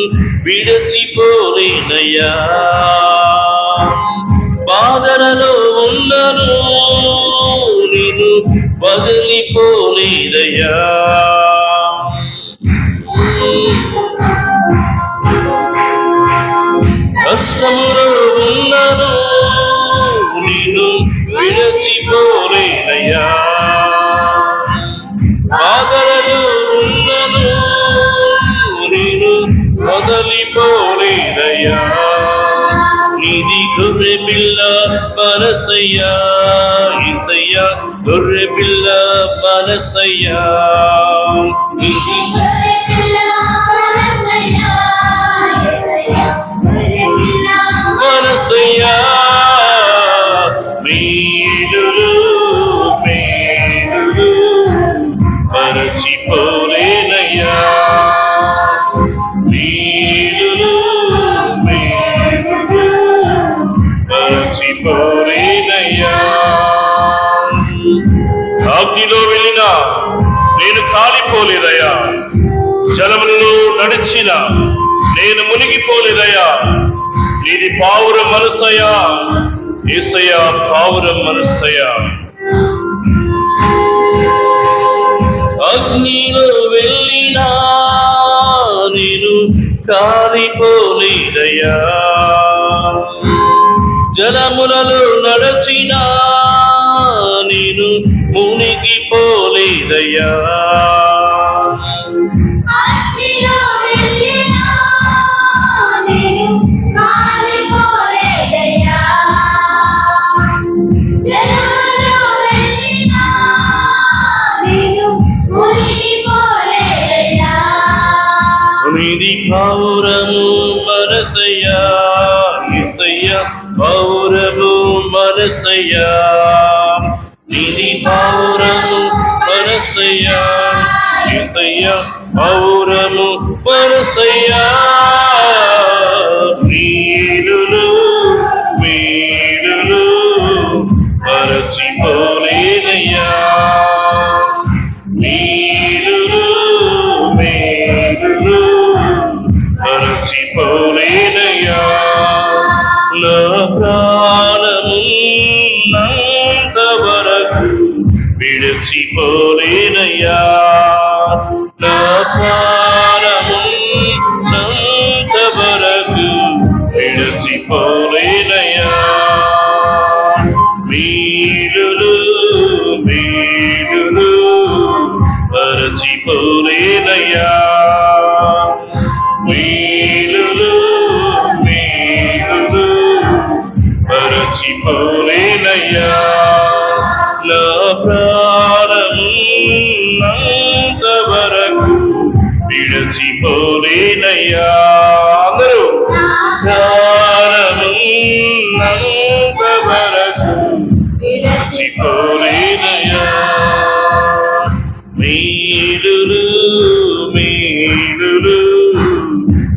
విడిచిపోలేనయ్యా. బాధలలో ఉన్నను నిన్ను వదిలిపోలేదయ్యా. కష్టములో ఉన్నను నిన్ను విడిచిపోలేదయ్యా. బాధలలో ఉన్నను నిన్ను వదిలిపోలేదయ్యా. నీది గొర్రె పిల్ల మనసయ్యా యేసయ్యా. గొర్రె పిల్ల మనసయ్యా. నీది గొర్రె పిల్ల మనసయ్యా యేసయ్యా. గొర్రె పిల్ల మనసయ్యా. మేలులు మేలులు మరచిపోలేనయ్యా. మేలులు మేలులు మరచిపోలేనయ్యా. అగ్నిలో వెళ్ళినా నేను కాలిపోలేదయ్యా. జలములలో నడిచిన నేను మునిగిపోలేదయ్యా. నీది పావురం మనసయ్యా యేసయ్యా. పావురం మనసయ్యా. అగ్నిలో వెళ్ళినా నేను కాలిపోలేదయ్యా. జలములలో నడచినా నేను మునిగిపోలేదయ్యా. అగ్నిలో వెళ్ళినా నేను కాలిపోలేదయ్యా. జలములో వెళ్ళినా నేను మునిగిపోలేదయ్యా. నీది పావురము మనసయ్యా యేసయ్యా. పావురము మనసయ్యా. నీది పావురము మనసయ్యా యేసయ్యా. పావురము మనసయ్యా. మేలులు మేలులు మరచిపోలేనయ్యా. మేలులు మేలులు మరచిపోలేనయ్యా. నా ప్రాణమున్నంత వరకు విడిచిపోలేనయ్యా. నా ప్రాణమున్నంత వరకు విడిచిపోలేనయ్యా. మేలులు మేలులు మరచిపోలేనయ్యా. మేలులు మేలులు మరచిపోలేనయ్యా. నా ప్రాణమున్నంత వరకు విడిచిపోలేనయ్యా. అందరూ ప్రాణమున్నంత వరకు విడిచిపోలేనయ్యా. మేలులు మేలులు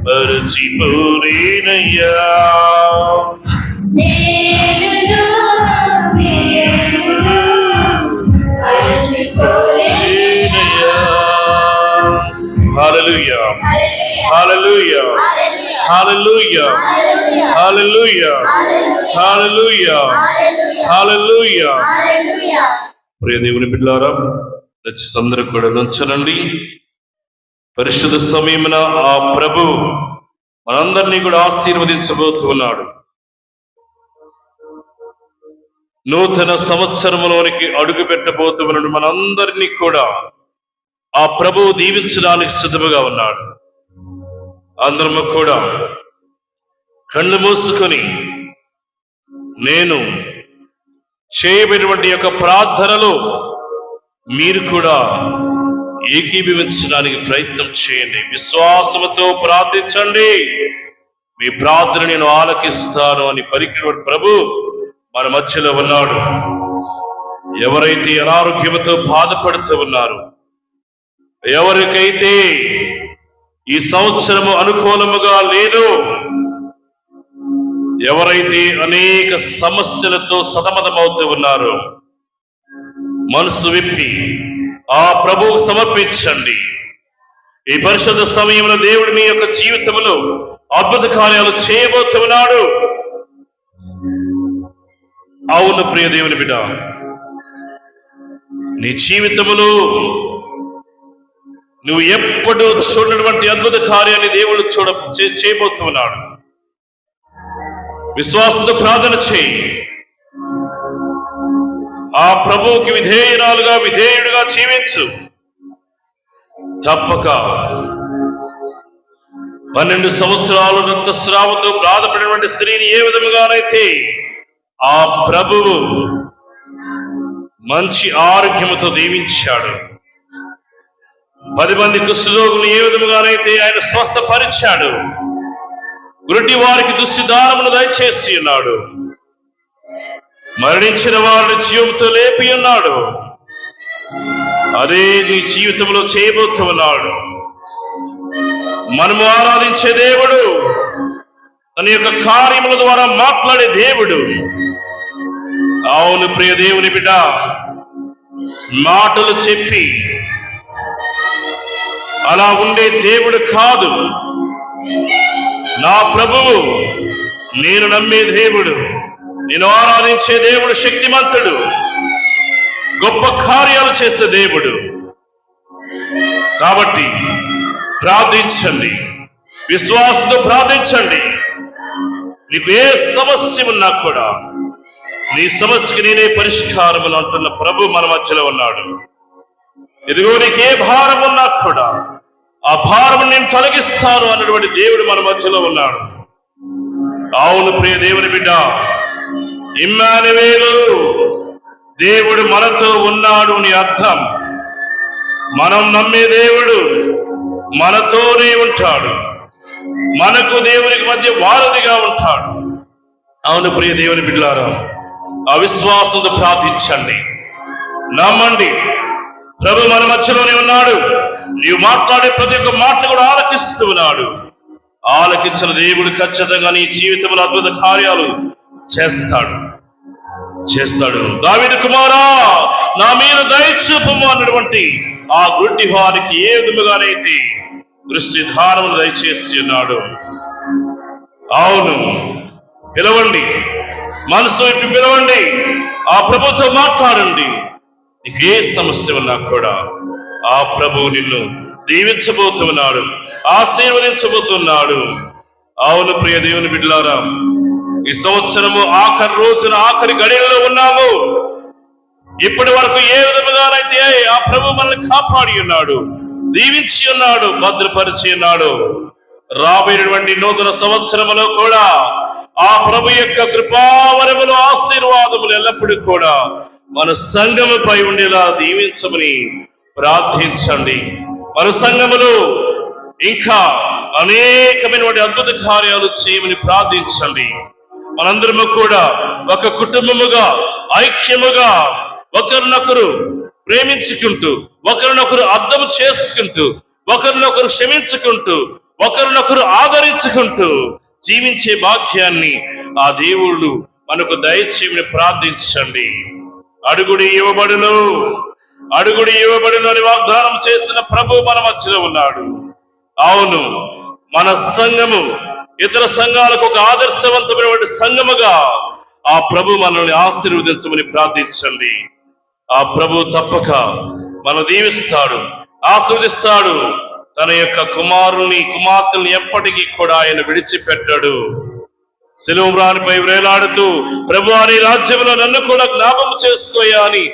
మరచిపోలేనయ్యా. మేలులు మేలులు మరచిపోలేనయ్యా. హల్లెలూయా హల్లెలూయా. హల్లెలూయా. హల్లెలూయా. హల్లెలూయా. హల్లెలూయా. హల్లెలూయా. హల్లెలూయా. ప్రియ దేవుని బిడ్డలారా, దయచేసి అందరూ కూడా నుంచోనండి. పరిశుద్ధ సమయమున ఆ ప్రభు మనందరినీ కూడా ఆశీర్వదించబోతున్నాడు. నూతన సంవత్సరంలోనికి అడుగు పెట్టబోతున్న మనందరినీ కూడా ఆ ప్రభువు దీవించడానికి సిద్ధముగా ఉన్నాడు. అందరము కూడా కళ్ళు మూసుకొని నేను చేయబడినటువంటి యొక్క ప్రార్థనలో మీరు కూడా ఏకీభవించడానికి ప్రయత్నం చేయండి. విశ్వాసముతో ప్రార్థించండి, మీ ప్రార్థన నేను ఆలకిస్తాను అని పలికిన ప్రభు మన మధ్యలో ఉన్నాడు. ఎవరైతే అనారోగ్యంతో బాధపడుతూ ఉన్నారు, ఎవరికైతే ఈ సంవత్సరము అనుకూలముగా లేదు, ఎవరైతే అనేక సమస్యలతో సతమతమవుతూ ఉన్నారో, మనసు విప్పి ఆ ప్రభువు సమర్పించండి. ఈ పరిశుద్ధ సమయంలో దేవుడు మీ యొక్క జీవితంలో అద్భుత కార్యాలు చేయబోతున్నాడు. అవును ప్రియ దేవుని బిడ్డ, నీ జీవితంలో నువ్వు ఎప్పుడు చూడనటువంటి అద్భుత కార్యాన్ని దేవుడు చేయబోతున్నాడు. విశ్వాసంతో ప్రార్థన చేయి. ఆ ప్రభువుకి విధేయుడుగా జీవించు. తప్పక 12 సంవత్సరాలు రక్తస్రావంతో బాధపడినటువంటి స్త్రీని ఏ విధముగానైతే ఆ ప్రభువు మంచి ఆరోగ్యముతో దీవించాడు, 10 మంది కుష్ఠరోగులు ఏ విధముగానైతే ఆయన స్వస్థపరిచాడు, గురుడి వారికి దుశ్చిదానమును దయచేసి ఉన్నాడు, మరణించిన వారిని జీవంతో లేపి ఉన్నాడు, అదే నీ జీవితంలో చేయబోతున్నాడు. మనము ఆరాధించే దేవుడు తన యొక్క కార్యముల ద్వారా మాట్లాడే దేవుడు. అవును ప్రియ దేవుని బిడ్డ, మాటలు చెప్పి అలా ఉండే దేవుడు కాదు నా ప్రభువు. నేను నమ్మే దేవుడు, నేను ఆరాధించే దేవుడు శక్తిమంతుడు, గొప్ప కార్యాలు చేసే దేవుడు. కాబట్టి ప్రార్థించండి, విశ్వాసంతో ప్రార్థించండి. నీకు ఏ సమస్య ఉన్నా కూడా నీ సమస్యకి నేనే పరిష్కారములు అంటున్న ప్రభు మన మధ్యలో ఉన్నాడు. ఇదిగో నీకు ఏ భారం ఉన్నా కూడా ఆ భారం నేను తొలగిస్తాను అన్నటువంటి దేవుడు మన మధ్యలో ఉన్నాడు. అవును ప్రియ దేవుని బిడ్డ, ఇమ్మానువేలు, దేవుడు మనతో ఉన్నాడు అని అర్థం. మనం నమ్మే దేవుడు మనతోనే ఉంటాడు, మనకు దేవునికి మధ్య వారధిగా ఉంటాడు. అవును ప్రియ దేవుని బిడ్డలారా, అవిశ్వాసంతో ప్రార్థించండి, నమ్మండి. ప్రభు మన మధ్యలోనే ఉన్నాడు. నీవు మాట్లాడే ప్రతి ఒక్క మాట కూడా ఆలకిస్తూ ఉన్నాడు. ఆలకించిన దేవుడు ఖచ్చితంగా నీ జీవితంలో అద్భుత కార్యాలు చేస్తాడు. దావీదు కుమారా, నా మీద దయచూపము అన్నటువంటి ఆ గుడ్డి వారికి ఏ విధముగానైతే దృష్టి ధారమును దయచేసి ఉన్నాడు. అవును, పిలవండి, మనసు వైపు పిలవండి, ఆ ప్రభుతో మాట్లాడండి. నీకు ఏ సమస్య ఉన్నా కూడా ఆ ప్రభువు నిన్ను దీవించబోతున్నాడు, ఆశీర్వదించబోతున్నాడు. అవును ప్రియ దేవుని బిడ్డలారా, ఈ సంవత్సరము ఆఖరి రోజున ఆఖరి గడియల్లో ఉన్నాము. ఇప్పటి వరకు ఏ విధముగానైతే ఆ ప్రభు మనల్ని కాపాడి ఉన్నాడు, దీవించి ఉన్నాడు, భద్రపరిచి ఉన్నాడు. రాబోయేటువంటి నూతన సంవత్సరములో కూడా ఆ ప్రభు యొక్క కృపావరములు, ఆశీర్వాదములు ఎల్లప్పుడూ కూడా మన సంఘముపై ఉండేలా దీవించమని ప్రార్థించండి. మన సంఘములో ఇంకా అనేకమైనటువంటి అద్భుత కార్యాలు చేయమని ప్రార్థించండి. మనందరము కూడా ఒక కుటుంబముగా, ఐక్యముగా, ఒకరినొకరు ప్రేమించుకుంటూ, ఒకరినొకరు అర్థం చేసుకుంటూ, ఒకరినొకరు క్షమించుకుంటూ, ఒకరినొకరు ఆదరించుకుంటూ జీవించే భాగ్యాన్ని ఆ దేవుడు మనకు దయచేయమని ప్రార్థించండి. అడుగుడి ఇవ్వబడును, అడుగుడి ఇవ్వబడును అని వాగ్దానం చేసిన ప్రభు మన మధ్యలో ఉన్నాడు. అవును, మన సంఘము ఇతర సంఘాలకు ఒక ఆదర్శవంతమైనటువంటి సంఘముగా ఆ ప్రభు మనల్ని ఆశీర్వదించమని ప్రార్థించండి. ఆ ప్రభు తప్పక మనం దీవిస్తాడు, ఆశీర్వదిస్తాడు. తన యొక్క కుమారుని, కుమార్తెల్ని ఎప్పటికీ కూడా ఆయన విడిచిపెట్టాడు. శిలువరానిపై వేలాడుతూ ప్రభువా నీ రాజ్యంలో నన్ను కూడా జ్ఞాపకం చేసుకోయా అని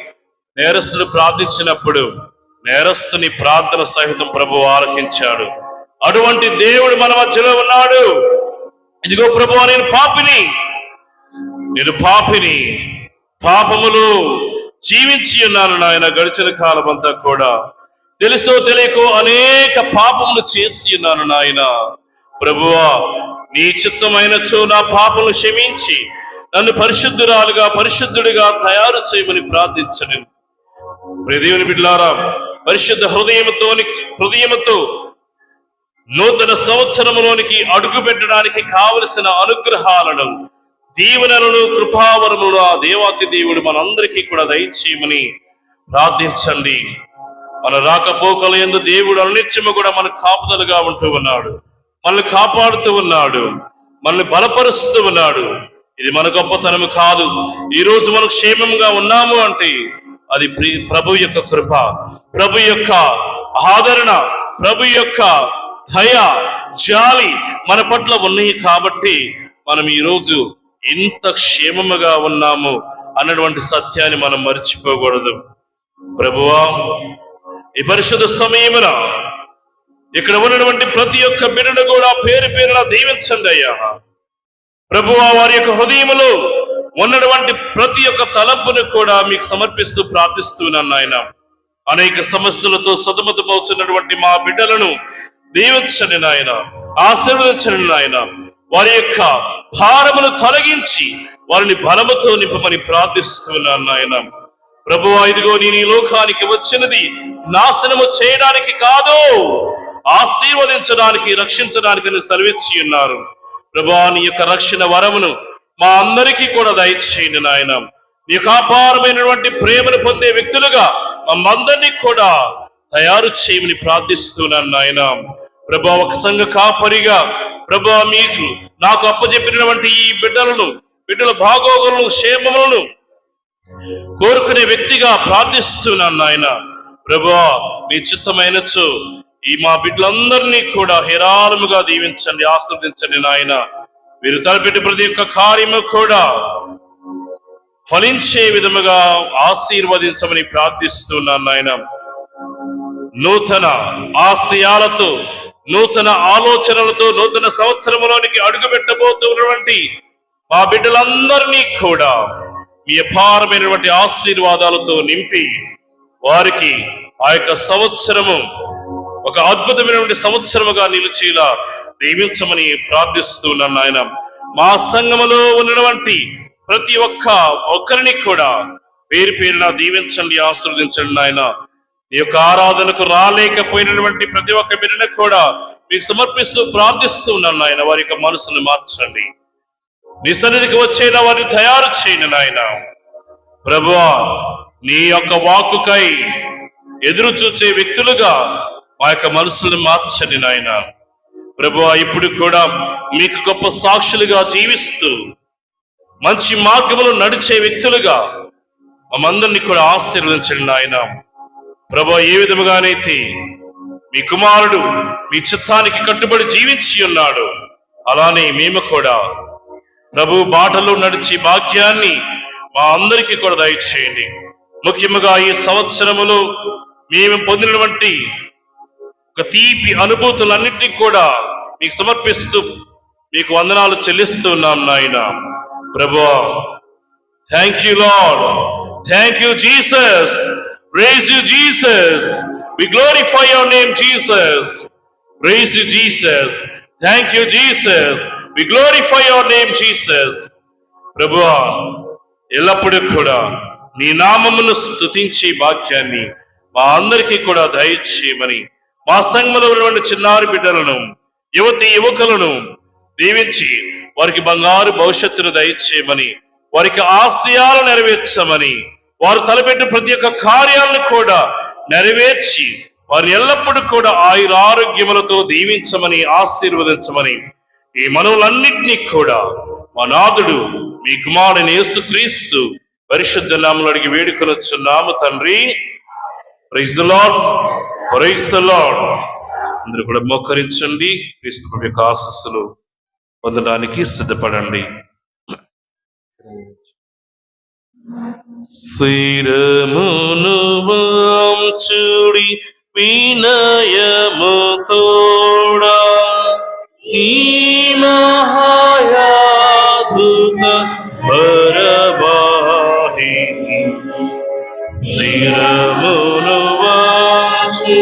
నేరస్తుడు ప్రార్థించినప్పుడు నేరస్తుని ప్రార్థన సహితం ప్రభు ఆలకించాడు. అటువంటి దేవుడు మన మధ్యలో ఉన్నాడు. ఇదిగో ప్రభువా నేను పాపిని పాపములో జీవించి ఉన్నాను నాయన. గడిచిన కాలం అంతా కూడా తెలుసో తెలియకో అనేక పాపములు చేసి ఉన్నాను నాయన. ప్రభువా నీ చిత్తమైనచో నా పాపములు క్షమించి నన్ను పరిశుద్ధుడిగా తయారు చేయమని ప్రార్థించను. దేవుని బిడ్డలారా, పరిశుద్ధ హృదయముతో నూతన సంవత్సరములోనికి అడుగు పెట్టడానికి కావలసిన అనుగ్రహాలను, దీవెనలను, కృపావరములను ఆ దేవాతి దేవుడు మనందరికీ కూడా దయచేయమని ప్రార్థించండి. మన రాకపోకల యందు దేవుడు అనిత్యము కూడా మన కాపుదలుగా ఉంటూ ఉన్నాడు, మనల్ని కాపాడుతూ ఉన్నాడు, మనల్ని బలపరుస్తూ ఉన్నాడు. ఇది మన గొప్పతనము కాదు. ఈ రోజు మనం క్షేమంగా ఉన్నాము అంటే అది ప్రభు యొక్క కృప, ప్రభు యొక్క ఆదరణ, ప్రభు యొక్క దయ, జాలి మన పట్ల ఉన్నాయి కాబట్టి మనం ఈరోజు ఇంత క్షేమముగా ఉన్నాము అన్నటువంటి సత్యాన్ని మనం మర్చిపోకూడదు. ప్రభువా ఈ పరిశుద్ధ సమయమున ఇక్కడ ఉన్నటువంటి ప్రతి ఒక్క బిడ్డను కూడా పేరు పేరున దీవించండి అయ్యా. ప్రభువా వారి యొక్క హృదయములో ఉన్నటువంటి ప్రతి ఒక్క తలంపును కూడా మీకు సమర్పిస్తూ ప్రార్థిస్తున్నాను నాయన. అనేక సమస్యలతో సతమతమవుతున్నటువంటి మా బిడ్డలను దీవించండి నాయన, ఆశీర్వదించండి నాయన. వారి యొక్క భారమును తొలగించి వారిని బలముతో నింపమని ప్రార్థిస్తున్నాను నాయన. ప్రభువా ఇదిగో నేను ఈ లోకానికి వచ్చినది నాశనము చేయడానికి కాదు, ఆశీర్వదించడానికి, రక్షించడానికి నువ్వు సెలవిచ్చి ఉన్నారు. ప్రభువా నీ యొక్క రక్షణ వరమును మా అందరికీ కూడా దయచేయండి నాయన. నీ యొక్క అపారమైనటువంటి ప్రేమను పొందే వ్యక్తులుగా మమ్మందరినీ కూడా తయారు చేయమని ప్రార్థిస్తున్నాను నాయన. ప్రభువా ఒక సంఘ కాపరిగా ప్రభువా మీకు నాకు అప్పచెప్పినటువంటి ఈ బిడ్డల బాగోగులను, క్షేమములను కోరుకునే వ్యక్తిగా ప్రార్థిస్తున్నాను నాయన. ప్రభువా మీ చిత్తమైనచో ఈ మా బిడ్డలందరినీ కూడా హేరాళముగా దీవించండి, ఆస్వాదించండి నాయన. మీరు తలపెట్టి ప్రతి ఒక్క కార్యము కూడా ఫలించే విధముగా ఆశీర్వదించమని ప్రార్థిస్తున్నాను నాయన. నూతన ఆశయాలతో, నూతన ఆలోచనలతో నూతన సంవత్సరంలోనికి అడుగు పెట్టబోతున్నటువంటి మా బిడ్డలందరినీ కూడా మీ అపారమైనటువంటి ఆశీర్వాదాలతో నింపి వారికి ఆ యొక్క సంవత్సరము ఒక అద్భుతమైనటువంటి సంవత్సరముగా నిలిచేలా దీవించమని ప్రార్థిస్తున్నాను నాయన. మా సంఘములో ఉన్నటువంటి ప్రతి ఒక్కరిని కూడా పేరు పేరున దీవించండి, ఆశీర్వదించండి నాయన. ఈ యొక్క ఆరాధనకు రాలేకపోయినటువంటి ప్రతి ఒక్క బిడ్డను కూడా మీకు సమర్పిస్తూ ప్రార్థిస్తున్నాను నాయన. వారి యొక్క మనసును మార్చండి, నీ సన్నిధికి వచ్చేలా వారిని తయారు చేయండి నాయన. ప్రభువా నీ యొక్క వాక్కుకై ఎదురు చూచే వ్యక్తులుగా మా యొక్క మనసులను మార్చండి నాయన. ప్రభువా ఇప్పుడు కూడా మీకు గొప్ప సాక్షులుగా జీవిస్తూ మంచి మార్గములు నడిచే వ్యక్తులుగా మమ్మందరినీ కూడా ఆశీర్వదించండి నాయన. ప్రభువా ఏ విధముగానైతే మీ కుమారుడు మీ చిత్తానికి కట్టుబడి జీవించి ఉన్నాడు, అలానే మేము కూడా ప్రభు బాటలో నడిచి భాగ్యాన్ని మా అందరికీ కూడా దయచేయండి. ముఖ్యంగా ఈ సంవత్సరములో మేము పొందినటువంటి ఒక తీపి అనుభూతులన్నింటినీ కూడా మీకు సమర్పిస్తూ మీకు వందనాలు చెల్లిస్తున్నాం నాయన. ప్రభువా thank you lord, thank you Jesus, praise you Jesus, we glorify your name Jesus, praise you Jesus, thank you Jesus, we glorify your name Jesus. ప్రభువా ఎల్లప్పుడూ కూడా నీ నామమును స్తుతించే భాగ్యాన్ని మా అందరికీ కూడా దయచేయమని, మా సంఘంలో ఉన్నటువంటి చిన్నారి బిడ్డలను, యువకులను దీవించి వారికి బంగారు భవిష్యత్తును దయచేయమని, వారికి ఆశయాలు నెరవేర్చమని, వారు తలపెట్టిన ప్రతి ఒక్క కార్యాలను కూడా నెరవేర్చి వారిని ఎల్లప్పుడూ కూడా ఆయురారోగ్యములతో దీవించమని, ఆశీర్వదించమని ఈ మనవులన్నింటినీ కూడా మా నాథుడు మీ కుమారుని యేసుక్రీస్తు పరిశుద్ధ నామములో అడిగి వేడుకొనుచున్నాము తండ్రి. Praise the Lord, praise the Lord. అందరూ కూడా మోకరించండి. క్రీస్తు యొక్క ఆశీస్సులు పొందడానికి సిద్ధపడండి. శిరమును వంచుడి వినయము తోడా ఈ మహాయాద్భుత పరవాహిని శిరమును వంచు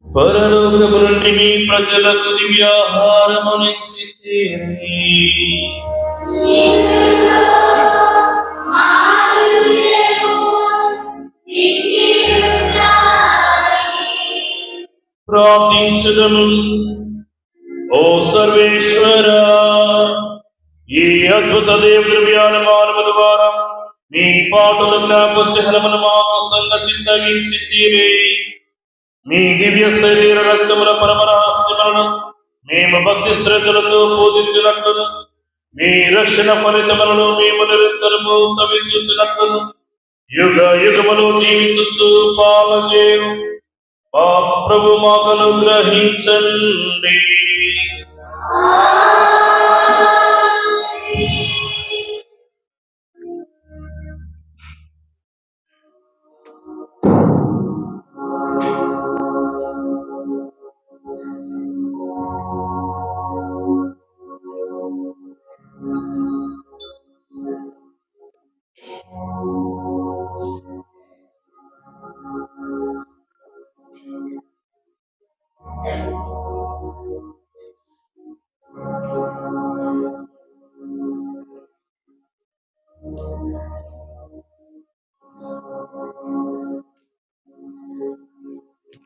పరలోకము నుండి మీ ప్రజలకు దివ్యాహారమునిచ్చితిరి. ప్రార్థించుదము. ఓ సర్వేశ్వర, ఈ అద్భుత దేవ్యానుమానము ద్వారా మీ పాటల జ్ఞాపచహనమును మాకు సంగచింతగించితిరి. మీ దివ్య శరీర రక్తముల పరమ రహస్యములను మేము భక్తి శ్రద్ధలతో పూజించినట్లును మీ రక్షణ ఫలితములను మేము నిరంతరము చవిచూచినట్లును యుగ యుగములు జీవించుచు పాలజేయు మా ప్రభు మాకు అనుగ్రహించండి.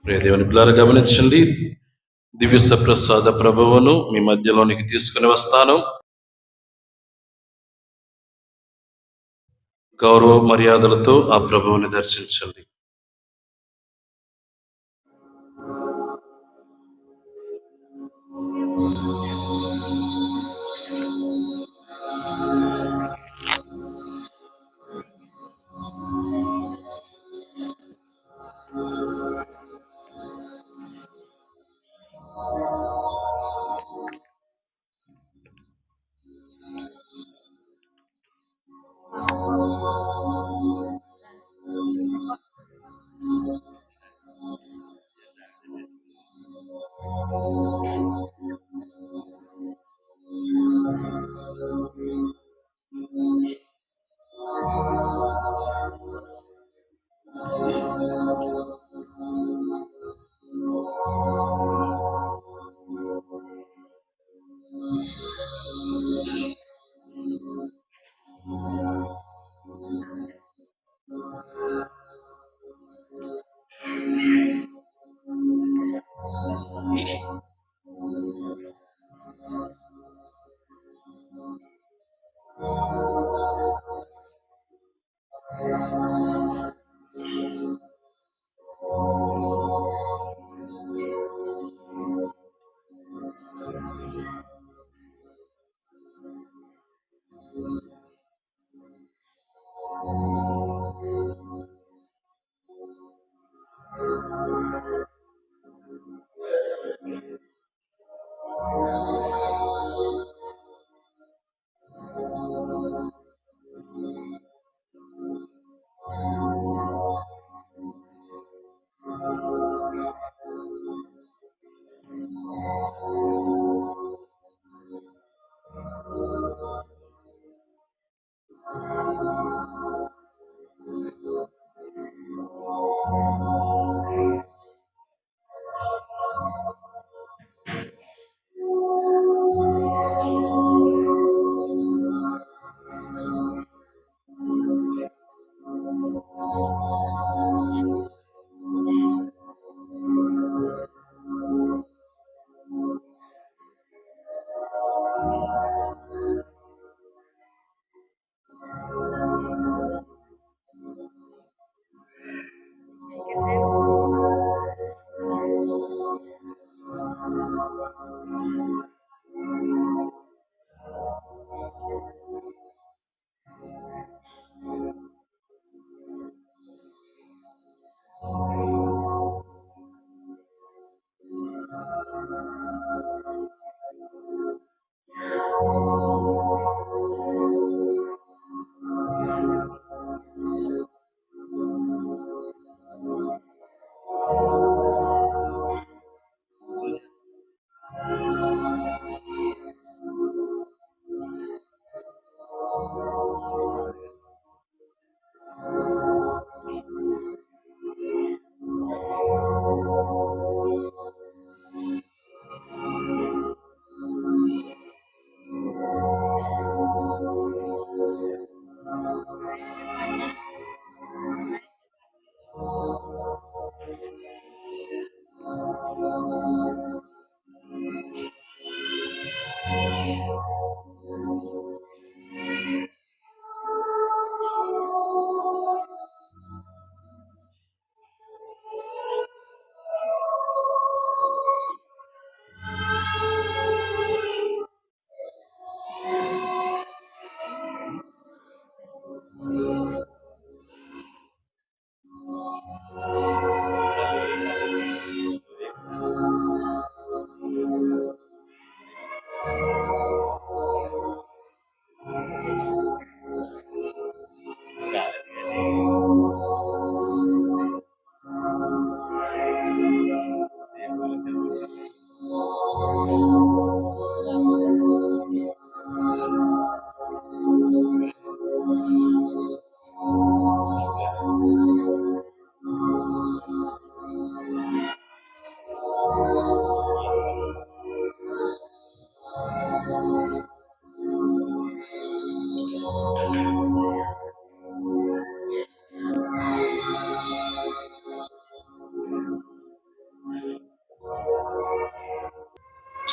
ప్రియ దేవుని పిల్లలు గమనించండి, దివ్య సప్రసాద ప్రభువును మీ మధ్యలోనికి తీసుకుని వస్తాను. గౌరవ మర్యాదలతో ఆ ప్రభువుని దర్శించండి.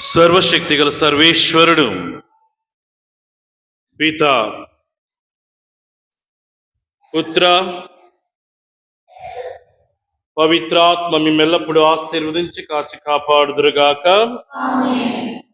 సర్వశక్తిగల సర్వేశ్వరుడు పిత, పుత్ర, పవిత్రాత్మ మిమ్మెల్లప్పుడు ఆశీర్వదించి కాచి కాపాడుదురుగాక. ఆమేన్.